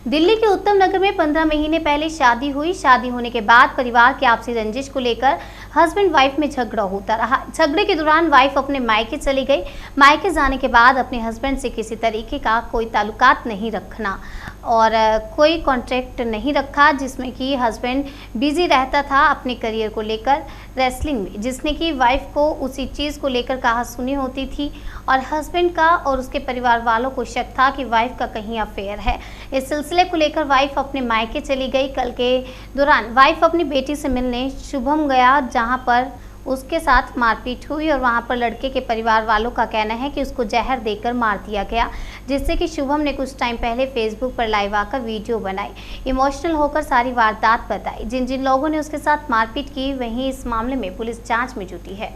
दिल्ली के उत्तम नगर में 15 महीने पहले शादी हुई। शादी होने के बाद परिवार की आपसी रंजिश को लेकर हस्बैंड वाइफ में झगड़ा होता रहा। झगड़े के दौरान वाइफ अपने मायके चली गई। मायके जाने के बाद अपने हस्बैंड से किसी तरीके का कोई ताल्लुकात नहीं रखना और कोई कॉन्ट्रैक्ट नहीं रखा, जिसमें कि हस्बैंड बिजी रहता था अपने करियर को लेकर रेसलिंग में, जिसने कि वाइफ को उसी चीज़ को लेकर कहा सुनी होती थी और हस्बैंड का और उसके परिवार वालों को शक था कि वाइफ का कहीं अफेयर है। इस सिलसिले को लेकर वाइफ अपने मायके चली गई। कल के दौरान वाइफ अपनी बेटी से मिलने शुभम गया, जहां पर उसके साथ मारपीट हुई और वहां पर लड़के के परिवार वालों का कहना है कि उसको जहर देकर मार दिया गया, जिससे कि शुभम ने कुछ टाइम पहले फेसबुक पर लाइव आकर वीडियो बनाई, इमोशनल होकर सारी वारदात बताई। जिन जिन लोगों ने उसके साथ मारपीट की, वहीं इस मामले में पुलिस जांच में जुटी है।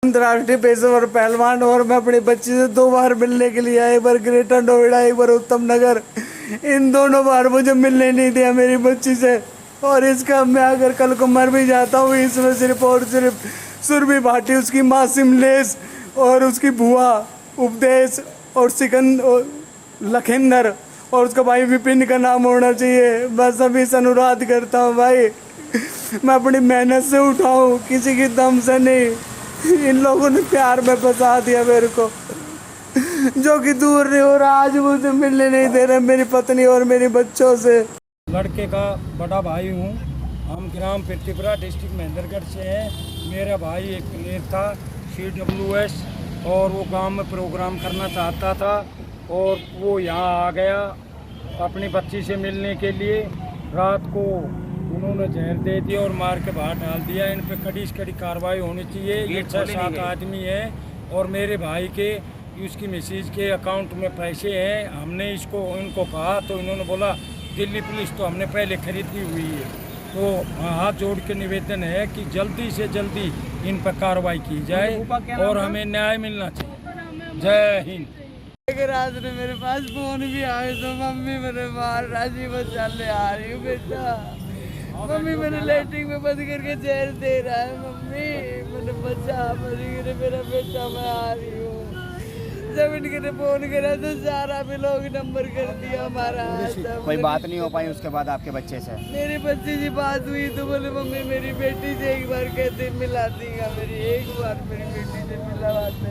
अंतर्राष्ट्रीय पेशेवर पहलवान और मैं अपनी बच्ची से 2 बार मिलने के लिए आया, एक बार ग्रेटर नोएडा, एक बार उत्तम नगर। इन दोनों बार मुझे मिलने नहीं दिया मेरी बच्ची से, और इसका मैं अगर कल को मर भी जाता हूँ, इसमें सिर्फ और सिर्फ सुरभि भाटी, उसकी माँ सिमलेश और उसकी बुआ उपदेश और सिकंद और लखिंदर और उसका भाई विपिन का नाम होना चाहिए। बस अभी से अनुरोध करता हूँ भाई, मैं अपनी मेहनत से उठाऊँ, किसी की दम से नहीं। इन लोगों ने प्यार में फंसा दिया मेरे को, जो कि दूर नहीं हो रहा। आज मुझे मिलने नहीं दे रहे मेरी पत्नी और मेरी बच्चों से। लड़के का बड़ा भाई हूँ। हम ग्राम पृथ्वीपुरा डिस्ट्रिक्ट महेंद्रगढ़ से हैं। मेरा भाई एक प्लेयर था CWS, और वो गांव में प्रोग्राम करना चाहता था और वो यहाँ आ गया अपनी बच्ची से मिलने के लिए। रात को उन्होंने जहर दे दिया और मार के बाहर डाल दिया। इन पे कड़ी से कड़ी कार्रवाई होनी चाहिए। ये 6-7 आदमी हैं और मेरे भाई के उसकी मिसेज के अकाउंट में पैसे हैं। हमने इनको कहा तो इन्होंने बोला दिल्ली पुलिस तो हमने पहले खरीदी हुई है। तो हाथ जोड़ के निवेदन है कि जल्दी से जल्दी इन पर कार्रवाई की जाए और हमें न्याय मिलना चाहिए। जय हिंद। रात में मेरे पास फोन भी आए तो मम्मी मेरे मार राजी बचा ले आ रही हूँ बेटा, मम्मी मेरे लेटरिन में बंद करके जहर दे रहा है, मम्मी मैंने बचा मेरा बेटा, मैं आ रही हूँ। जब इनके फोन करा तो सारा भी लोग नंबर कर दिया हमारा। कोई बात नहीं हो पाई उसके बाद आपके बच्चे से? मेरी बच्ची से बात हुई तो बोले मम्मी मेरी बेटी से एक बार कहते मिला देगा, मेरी एक बार मेरी बेटी से मिलवाते।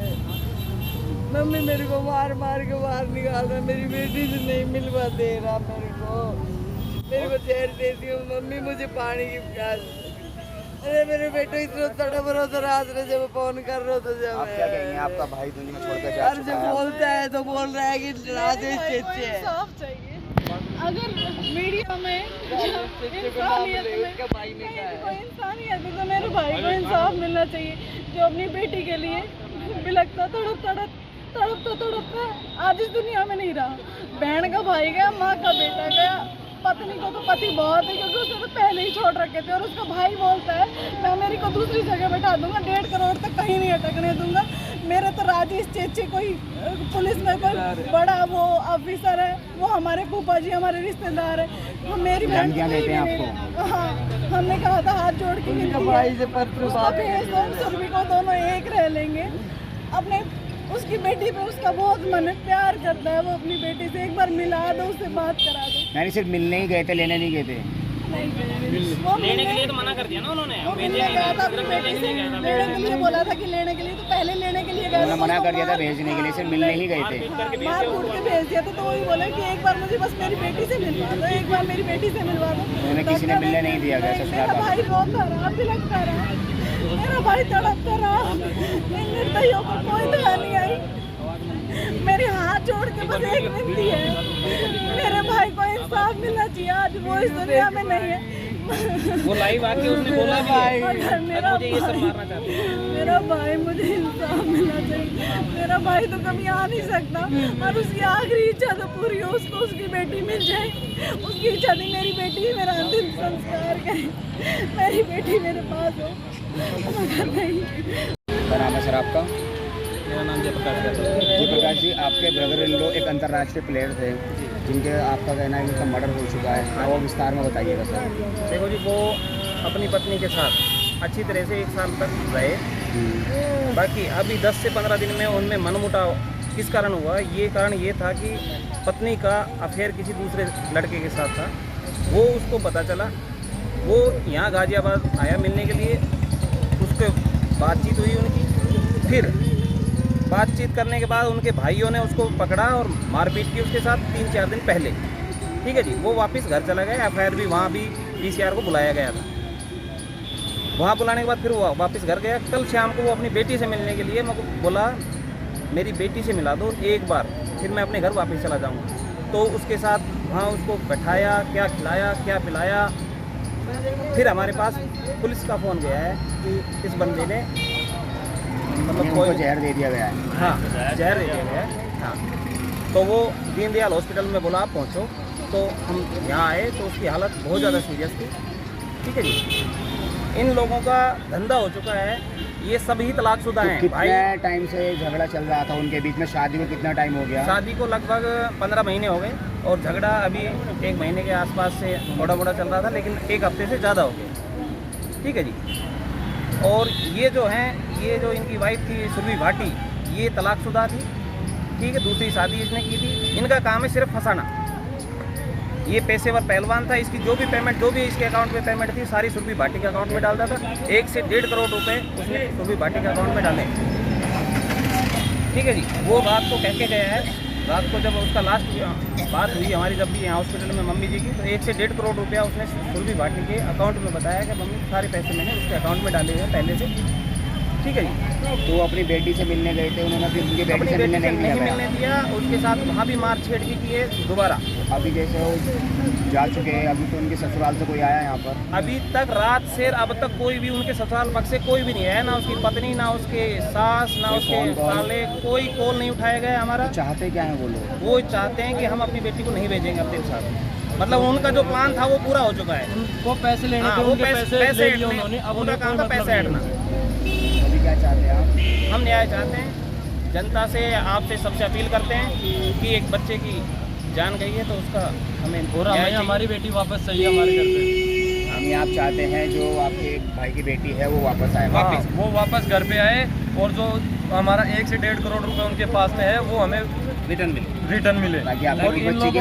मम्मी मेरे को मार मार के बाहर निकाल रहा, मेरी बेटी से नहीं मिलवा दे रहा मेरे को जहर देती हूँ। मम्मी मुझे पानी की प्यास। अरे मेरे बेटे इतना तड़प रहा था रात में जब फोन कर रहा था। जब आप क्या कहेंगे, आपका भाई दुनिया छोड़ कर जा चुका है? बोलता है तो बोल रहा है कि राजेश चेचे है। इंसाफ चाहिए। अगर मीडिया में इंसानियत कोई इंसानियत है तो मेरे भाई को इंसाफ मिलना चाहिए, जो अपनी बेटी के लिए बिलखता तड़पता आज इस दुनिया में नहीं रहा। बहन का भाई गया, माँ का बेटा गया, पत्नी को तो पति बहुत है क्योंकि उसने तो पहले ही छोड़ रखे थे। और उसका भाई बोलता है मैं मेरी को दूसरी जगह बैठा दूंगा, 1.5 करोड़ तक कहीं नहीं अटकने दूंगा। मेरे तो राजेश चेचे कोई पुलिस में कोई बड़ा वो ऑफिसर है, वो हमारे फूफा जी हमारे रिश्तेदार है। वो मेरी बहन क्या देते हैं आपको? हाँ, हमने कहा था हाथ जोड़ के भाई से पत्र भेज दो, सुरभि को दोनों एक रह लेंगे। अपने उसकी बेटी पे उसका बहुत मन है, प्यार करता है वो अपनी बेटी से। एक बार मिला दो, उससे बात करा दो। मैंने सिर्फ मिलने ही गए थे, लेने नहीं गए थे? लेने के लिए तो मना कर दिया ना उन्होंने। लेने के लिए बोला था कि लेने के लिए, तो पहले लेने के लिए गए, मना कर दिया था भेजने के लिए, सिर्फ मिलने ही गए थे। मार कूट के भेज दिया था। तो वही बोले कि एक बार मुझे बस मेरी बेटी से मिलवा दो, एक बार मेरी बेटी से मिलवा दो। उन्हें किसी ने मिलने नहीं दिया गया। मेरा भाई रोता रहा, बिलखता रहा, मेरा भाई तड़पता रहा। इन निर्दयियों को कोई दया नहीं आई। मेरे हाथ जोड़ के बस एक विनती है, मेरे भाई को इंसाफ मिलना चाहिए। आज वो इस दुनिया में नहीं है। वो लाइव आके उसने बोला भाई मुझे ये सब मारना चाहते हैं। मेरा भाई, मुझे इंसाफ मिलना चाहिए। मेरा भाई तो कभी आ नहीं सकता और उसकी आखिरी इच्छा तो पूरी हो, उसको उसकी बेटी मिल जाए। उसकी इच्छा थी मेरी बेटी मेरा अंतिम संस्कार करे, मेरी बेटी मेरे पास हो, मगर नहीं। क्या नाम है सर आपका? मेरा नाम जयप्रकाश जी, आपके ब्रदर इन लॉ एक अंतर्राष्ट्रीय प्लेयर थे जिनके आपका कहना है कि उनका मर्डर हो चुका है, वो विस्तार में बताइएगा सर। देखो जी, वो अपनी पत्नी के साथ अच्छी तरह से 1 साल तक रहे। बाकी अभी 10 से 15 दिन में उनमें मनमुटाव किस कारण हुआ, ये कारण ये था कि पत्नी का अफेयर किसी दूसरे लड़के के साथ था। वो उसको पता चला, वो यहाँ गाजियाबाद आया मिलने के लिए, उसके बातचीत हुई उनकी। फिर बातचीत करने के बाद उनके भाइयों ने उसको पकड़ा और मारपीट की उसके साथ 3-4 दिन पहले। ठीक है जी, वो वापस घर चला गया। एफआईआर भी वहाँ भी पीसीआर को बुलाया गया था। वहाँ बुलाने के बाद फिर वो वापस घर गया। कल शाम को वो अपनी बेटी से मिलने के लिए मेरे को बोला, मेरी बेटी से मिला दो एक बार, फिर मैं अपने घर वापस चला जाऊँगा। तो उसके साथ वहाँ उसको बैठाया, क्या खिलाया क्या पिलाया। फिर हमारे पास पुलिस का फ़ोन गया है कि इस बंदे ने मतलब उनको जहर दे दिया गया है। हाँ, जहर दे दिया गया है। हाँ, तो वो दीनदयाल हॉस्पिटल में बोला आप पहुँचो। तो हम यहाँ आए तो उसकी हालत बहुत ज़्यादा सीरियस थी। ठीक है जी, इन लोगों का धंधा हो चुका है, ये सभी तलाकशुदा हैं। कितने टाइम से झगड़ा चल रहा था उनके बीच में? शादी को कितना टाइम हो गया? शादी को लगभग 15 महीने हो गए और झगड़ा अभी 1 महीने के आसपास से मोड़ा चल रहा था, लेकिन 1 हफ्ते से ज़्यादा हो गया। ठीक है जी, और ये जो हैं, ये जो इनकी वाइफ थी सुरभि भाटी, ये तलाकशुदा थी। ठीक है, दूसरी शादी इसने की थी। इनका काम है सिर्फ फंसाना। ये पेशेवर पहलवान था, इसकी जो भी पेमेंट, जो भी इसके अकाउंट में पेमेंट थी, सारी सुरभि भाटी के अकाउंट में डालता था। 1 से 1.5 करोड़ रुपए उसने सुरभि भाटी के अकाउंट में डाले। ठीक है जी, वो रात को कह के गया है। रात को जब उसका लास्ट बात हुई हमारी, जब भी यहाँ हॉस्पिटल में मम्मी जी की, तो 1 से 1.5 करोड़ रुपया उसने सुरभि भाटी के अकाउंट में बताया कि मम्मी सारे पैसे मैंने उसके अकाउंट में डाले हुए पहले से। ठीक है जी, तो अपनी बेटी से मिलने गए थे, उन्होंने फिर उनकी बेटी से मिलने नहीं मिलने दिया। उसके साथ वहाँ भी मारछेड़ की है दोबारा। अभी जैसे वो जा चुके हैं, अभी तो उनके ससुराल से कोई आया यहाँ पर? अभी तक रात से अब तक कोई भी उनके ससुराल पक्ष से कोई भी नहीं आया, ना उसकी पत्नी, ना उसके सास, ना उसके साले, कोई कॉल नहीं उठाया गया हमारा। चाहते क्या है वो लोग? वो चाहते हैं कि हम अपनी बेटी को नहीं भेजेंगे अपने साथ। मतलब उनका जो प्लान था वो पूरा हो चुका है। वो पैसे लेने हाँ, थे, वो उनके पैसे ले लिए उन्होंने। अब उनका काम था पैसे हटना। अभी क्या चाहते हैं आप? हम न्याय चाहते हैं। जनता से, आपसे, सबसे अपील करते हैं कि एक बच्चे की जान गई है तो उसका हमें पूरा हमारी बेटी वापस चाहिए हमारे घर पे। हम आप चाहते हैं जो आपके भाई की बेटी है वो वापस आए? वापस वो वापस घर पे आए और जो हमारा 1 से 1.5 करोड़ रुपए उनके पास में है वो हमें रिटर्न मिले। ताकि आपकी और इन बच्ची की